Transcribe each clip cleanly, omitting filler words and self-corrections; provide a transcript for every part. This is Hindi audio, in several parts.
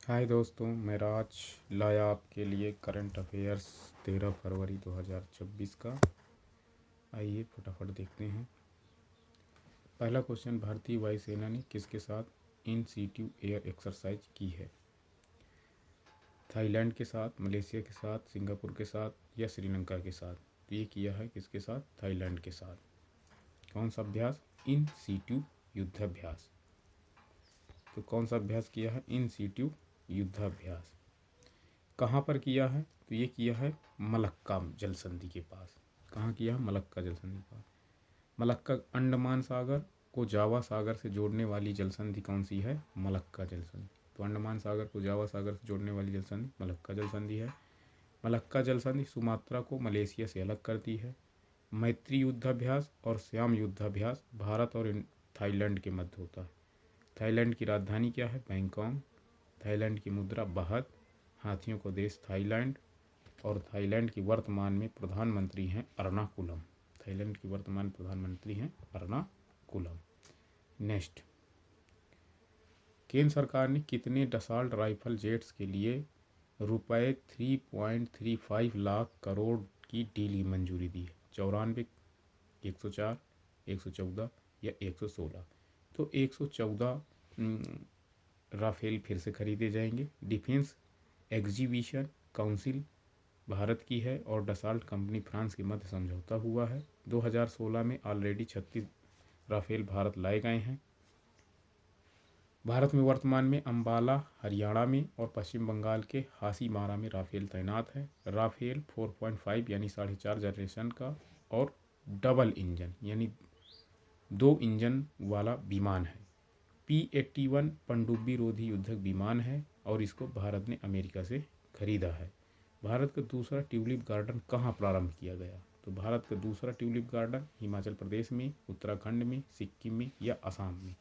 हाय दोस्तों, मैं राज लाया आपके लिए करंट अफेयर्स 13 फरवरी 2026 का। आइए फटाफट देखते हैं। पहला क्वेश्चन, भारतीय वायुसेना ने किसके साथ इन सीटू एयर एक्सरसाइज की है? थाईलैंड के साथ, मलेशिया के साथ, सिंगापुर के साथ या श्रीलंका के साथ? तो ये किया है किसके साथ? थाईलैंड के साथ। कौन सा अभ्यास? इन सीटू युद्धाभ्यास। तो कौन सा अभ्यास किया है? इन सीटू युद्धाभ्यास। कहाँ पर किया है? तो ये किया है मलक्का जल संधि के पास। कहाँ किया है? मलक्का जल संधि के पास। मलक्का अंडमान सागर को जावा सागर से जोड़ने वाली जल संधि कौन सी है? मलक्का जल संधि। तो अंडमान सागर को जावा सागर से जोड़ने वाली जल संधि मलक्का जल संधि है। मलक्का जल संधि सुमात्रा को मलेशिया से अलग करती है। मैत्री युद्धाभ्यास और श्याम युद्धाभ्यास भारत और थाईलैंड के मध्य होता है। थाईलैंड की राजधानी क्या है? बैंकॉक। थाईलैंड की मुद्रा बाहत। हाथियों को देश थाईलैंड। और थाईलैंड की वर्तमान में प्रधानमंत्री हैं एर्नाकुलम। थाईलैंड की वर्तमान प्रधानमंत्री हैं एर्नाकुलम। नेक्स्ट, केंद्र सरकार ने कितने डसॉल्ट राइफल जेट्स के लिए रुपए 3.35 लाख करोड़ की डील की मंजूरी दी है? 94, 104, 114 या 116? तो 114 राफेल फिर से खरीदे जाएंगे। डिफेंस एग्जीबिशन काउंसिल भारत की है और डसॉल्ट कंपनी फ्रांस के मध्य समझौता हुआ है। 2016 में ऑलरेडी 36 राफेल भारत लाए गए हैं। भारत में वर्तमान में अंबाला हरियाणा में और पश्चिम बंगाल के हासीमारा में राफेल तैनात है। राफेल 4.5 यानी 4.5 जनरेशन का और डबल इंजन यानी 2 इंजन वाला विमान है। P-81 पनडुब्बी रोधी युद्धक विमान है और इसको भारत ने अमेरिका से खरीदा है। भारत का दूसरा ट्यूलिप गार्डन कहाँ प्रारंभ किया गया? तो भारत का दूसरा ट्यूलिप गार्डन हिमाचल प्रदेश में, उत्तराखंड में, सिक्किम में या असम में?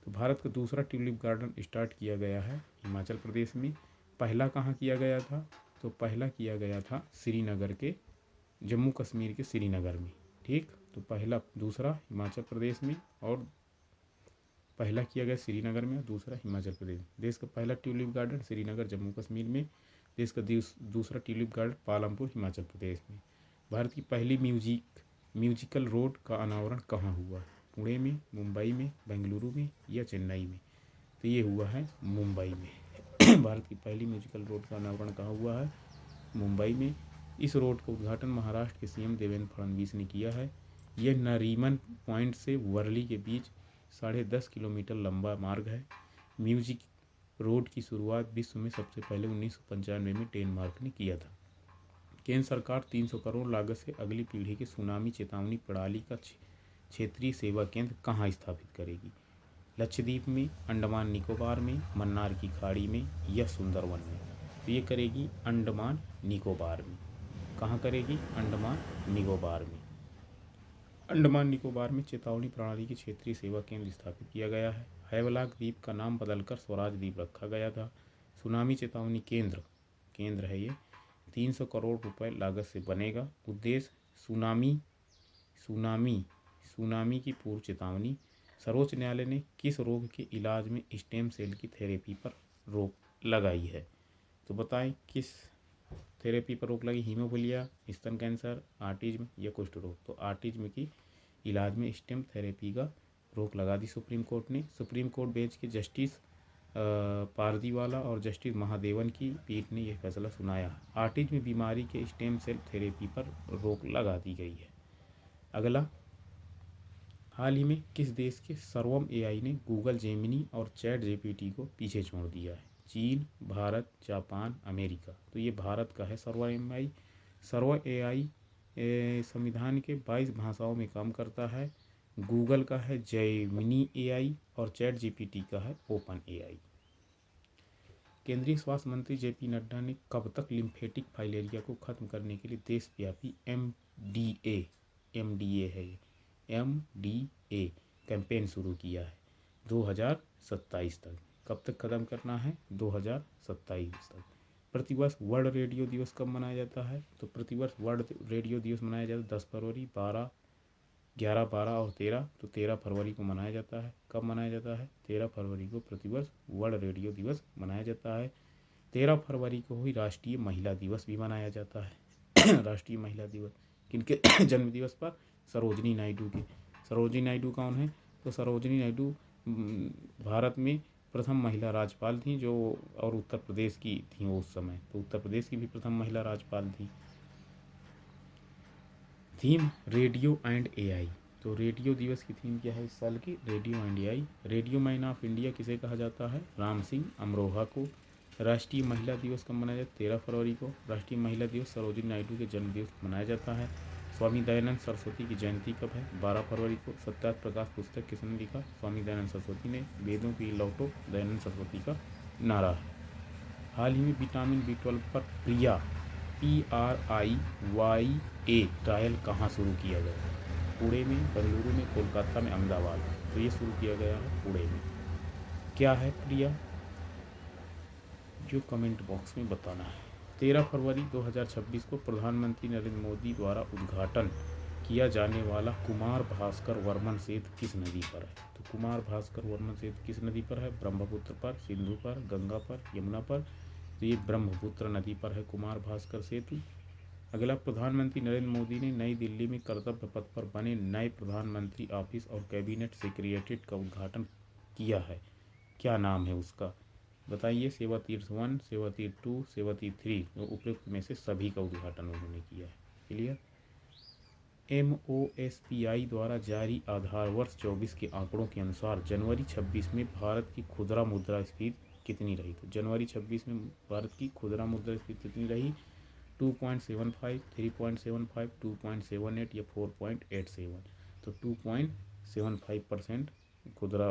तो भारत का दूसरा ट्यूलिप गार्डन स्टार्ट किया गया है हिमाचल प्रदेश में। पहला कहाँ किया गया था? तो पहला किया गया था श्रीनगर के, जम्मू कश्मीर के श्रीनगर में। ठीक, तो पहला दूसरा हिमाचल प्रदेश में और पहला किया गया श्रीनगर में और दूसरा हिमाचल प्रदेश। देश का पहला ट्यूलिप गार्डन श्रीनगर जम्मू कश्मीर में। देश का दूसरा ट्यूलिप गार्डन पालमपुर हिमाचल प्रदेश में। भारत की पहली म्यूजिकल रोड का अनावरण कहाँ हुआ? पुणे में, मुंबई में, बेंगलुरु में या चेन्नई में? तो ये हुआ है मुंबई में। भारत की पहली म्यूजिकल रोड का अनावरण कहाँ हुआ है? मुंबई में। इस रोड का उद्घाटन महाराष्ट्र के सीएम देवेंद्र फडणवीस ने किया है। यह नरीमन पॉइंट से वर्ली के बीच 10.5 किलोमीटर लंबा मार्ग है। म्यूजिक रोड की शुरुआत विश्व में सबसे पहले 1995 में डेनमार्क ने किया था। केंद्र सरकार 300 करोड़ लागत से अगली पीढ़ी के सुनामी चेतावनी प्रणाली का क्षेत्रीय सेवा केंद्र कहाँ स्थापित करेगी? लक्षद्वीप में, अंडमान निकोबार में, मन्नार की खाड़ी में या सुंदरवन में? तो ये करेगी अंडमान निकोबार में। कहाँ करेगी? अंडमान निकोबार में। अंडमान निकोबार में चेतावनी प्रणाली की क्षेत्रीय सेवा केंद्र स्थापित किया गया है। हैवलॉक द्वीप का नाम बदलकर स्वराज द्वीप रखा गया था। सुनामी चेतावनी केंद्र है ये, 300 करोड़ रुपए लागत से बनेगा। उद्देश्य सुनामी की पूर्व चेतावनी। सर्वोच्च न्यायालय ने किस रोग के इलाज में स्टेम सेल की थेरेपी पर रोक लगाई है? तो बताएं किस थेरेपी पर रोक लगी? हीमोफीलिया, स्तन कैंसर, आर्टिज्म या कुष्ठ रोग? तो आर्टिज्म की इलाज में स्टेम थेरेपी का रोक लगा दी सुप्रीम कोर्ट ने। सुप्रीम कोर्ट बेंच के जस्टिस पारदीवाला और जस्टिस महादेवन की पीठ ने यह फैसला सुनाया। आर्टिज्म बीमारी के स्टेम सेल थेरेपी पर रोक लगा दी गई है। अगला, हाल ही में किस देश के सर्वम एआई ने गूगल जेमिनी और चैट जीपीटी को पीछे छोड़ दिया है? चीन, भारत, जापान, अमेरिका? तो ये भारत का है सर्वम एआई संविधान के 22 भाषाओं में काम करता है। गूगल का है जेमिनी एआई और चैट जीपीटी का है ओपन एआई। केंद्रीय स्वास्थ्य मंत्री जेपी नड्डा ने कब तक लिम्फेटिक फाइलेरिया को खत्म करने के लिए देशव्यापी एमडीए कैंपेन शुरू किया है? 2027 तक। कब तक खत्म करना है? 2027 तक। प्रतिवर्ष वर्ल्ड रेडियो दिवस कब मनाया जाता है? तो प्रतिवर्ष वर्ल्ड रेडियो दिवस मनाया जाता है 10 फरवरी, 12, 11, 12 और 13, तो 13 फरवरी को मनाया जाता है। कब मनाया जाता है? 13 फरवरी को प्रतिवर्ष वर्ल्ड रेडियो दिवस मनाया जाता है। 13 फरवरी को ही राष्ट्रीय महिला दिवस भी मनाया जाता है। राष्ट्रीय महिला दिवस किनके जन्म दिवस पर? सरोजिनी नायडू के। सरोजिनी नायडू कौन है? तो सरोजिनी नायडू भारत में प्रथम महिला राज्यपाल थी जो, और उत्तर प्रदेश की थी वो उस समय, तो उत्तर प्रदेश की भी प्रथम महिला राज्यपाल थी। थीम रेडियो एंड एआई, तो रेडियो दिवस की थीम क्या है इस साल की? Radio and AI. Radio man of India किसे कहा जाता है? राम सिंह अमरोहा को। राष्ट्रीय महिला दिवस कब मनाया जाता है? 13 फरवरी को। राष्ट्रीय महिला दिवस सरोजिनी नायडू के जन्म दिवस मनाया जाता है। स्वामी दयानंद सरस्वती की जयंती कब है? 12 फरवरी को। सत्याग्रह प्रकाश पुस्तक किसने लिखा? स्वामी दयानंद सरस्वती ने। वेदों की लौटो दयानंद सरस्वती का नारा है। हाल ही में विटामिन B12 पर प्रिया PRIYA ट्रायल कहाँ शुरू किया गया? पुणे में, बेंगलुरु में, कोलकाता में, अहमदाबाद। तो ये शुरू किया गया है पुणे में। क्या है प्रिया? जो कमेंट बॉक्स में बताना है। 13 फरवरी 2026 को प्रधानमंत्री नरेंद्र मोदी द्वारा उद्घाटन किया जाने वाला कुमार भास्कर वर्मन सेतु किस नदी पर है? तो कुमार भास्कर वर्मन सेतु किस नदी पर है? ब्रह्मपुत्र पर, सिंधु पर, गंगा पर, यमुना पर। तो ये ब्रह्मपुत्र नदी पर है कुमार भास्कर सेतु। अगला, प्रधानमंत्री नरेंद्र मोदी ने नई दिल्ली में कर्तव्य पथ पर बने नए प्रधानमंत्री ऑफिस और कैबिनेट सेक्रेटेरिएट का उद्घाटन किया है। क्या नाम है उसका? बताइए। सेवा तीर्थ 1, सेवा तीर्थ 2, सेवा तीर्थ 3, उपयुक्त में से सभी का उद्घाटन उन्होंने किया है। क्लियर। MOSPI द्वारा जारी आधार वर्ष 24 के आंकड़ों के अनुसार जनवरी 26 में भारत की खुदरा मुद्रास्फीति कितनी रही? तो जनवरी 26 में भारत की खुदरा मुद्रास्फीति कितनी रही? 2.75, 3.75, 2.78 या 4.87। तो 2.75% खुदरा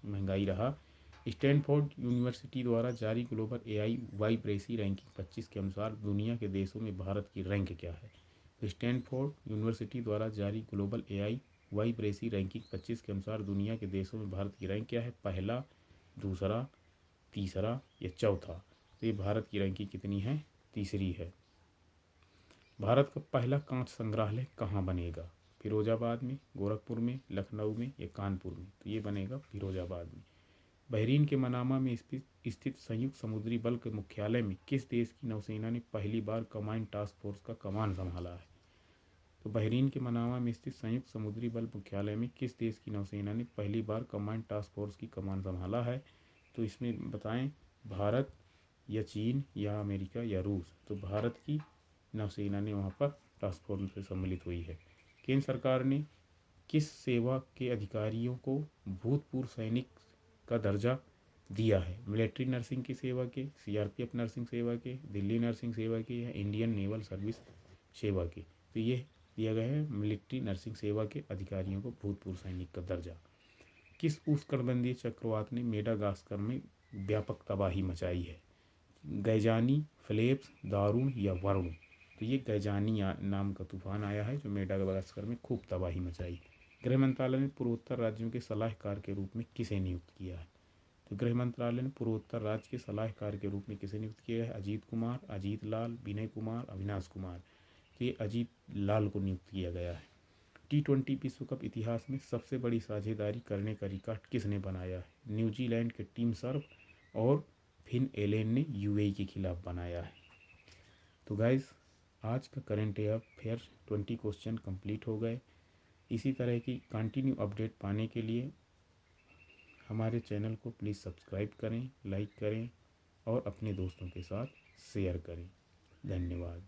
महंगाई रहा। स्टैनफोर्ड यूनिवर्सिटी द्वारा जारी ग्लोबल AI वाइब्रेसी रैंकिंग 25 के अनुसार दुनिया के देशों में भारत की रैंक क्या है? तो स्टैनफोर्ड यूनिवर्सिटी द्वारा जारी ग्लोबल AI वाइब्रेसी रैंकिंग 25 के अनुसार दुनिया के देशों में भारत की रैंक क्या है? पहला, दूसरा, तीसरा या चौथा? तो ये भारत की रैंकिंग कितनी है? तीसरी है। भारत का पहला कांच संग्रहालय कहाँ बनेगा? फिरोजाबाद में, गोरखपुर में, लखनऊ में या कानपुर में? तो ये बनेगा फिरोजाबाद में। बहरीन के मनामा में स्थित संयुक्त समुद्री बल के मुख्यालय में किस देश की नौसेना ने पहली बार कमांड टास्क फोर्स का कमान संभाला है? तो बहरीन के मनामा में स्थित संयुक्त समुद्री बल मुख्यालय में किस देश की नौसेना ने पहली बार कमांड टास्क फोर्स की कमान संभाला है? तो इसमें बताएं, भारत या चीन या अमेरिका या रूस? तो भारत की नौसेना ने वहाँ पर टास्क फोर्स में सम्मिलित हुई है। केंद्र सरकार ने किस सेवा के अधिकारियों को भूतपूर्व सैनिक का दर्जा दिया है? मिलिट्री नर्सिंग की सेवा के, CRPF नर्सिंग सेवा के, दिल्ली नर्सिंग सेवा के या इंडियन नेवल सर्विस सेवा के? तो ये दिया गया है मिलिट्री नर्सिंग सेवा के अधिकारियों को भूतपूर्व सैनिक का दर्जा। किस उष्णकटिबंधीय चक्रवात ने मेडागास्कर में व्यापक तबाही मचाई है? गैजानी, फिलिप्स, दारुण या वरुण? तो ये गैजानी नाम का तूफान आया है जो मेडागास्कर में खूब तबाही मचाई। गृह मंत्रालय ने पूर्वोत्तर राज्यों के सलाहकार के रूप में किसे नियुक्त किया है? तो गृह मंत्रालय ने पूर्वोत्तर राज्य के सलाहकार के रूप में किसे नियुक्त किया है? अजीत कुमार, अजीत लाल, विनय कुमार, अविनाश कुमार। तो ये अजीत लाल को नियुक्त किया गया है। T20 विश्व कप इतिहास में सबसे बड़ी साझेदारी करने का रिकॉर्ड किसने बनाया है? न्यूजीलैंड के टीम सर्फ और फिन एलेन ने UAE के खिलाफ बनाया है। तो गाइस, आज का करंट अफेयर 20 क्वेश्चन कंप्लीट हो गए। इसी तरह की कंटिन्यू अपडेट पाने के लिए हमारे चैनल को प्लीज़ सब्सक्राइब करें, लाइक करें और अपने दोस्तों के साथ शेयर करें। धन्यवाद।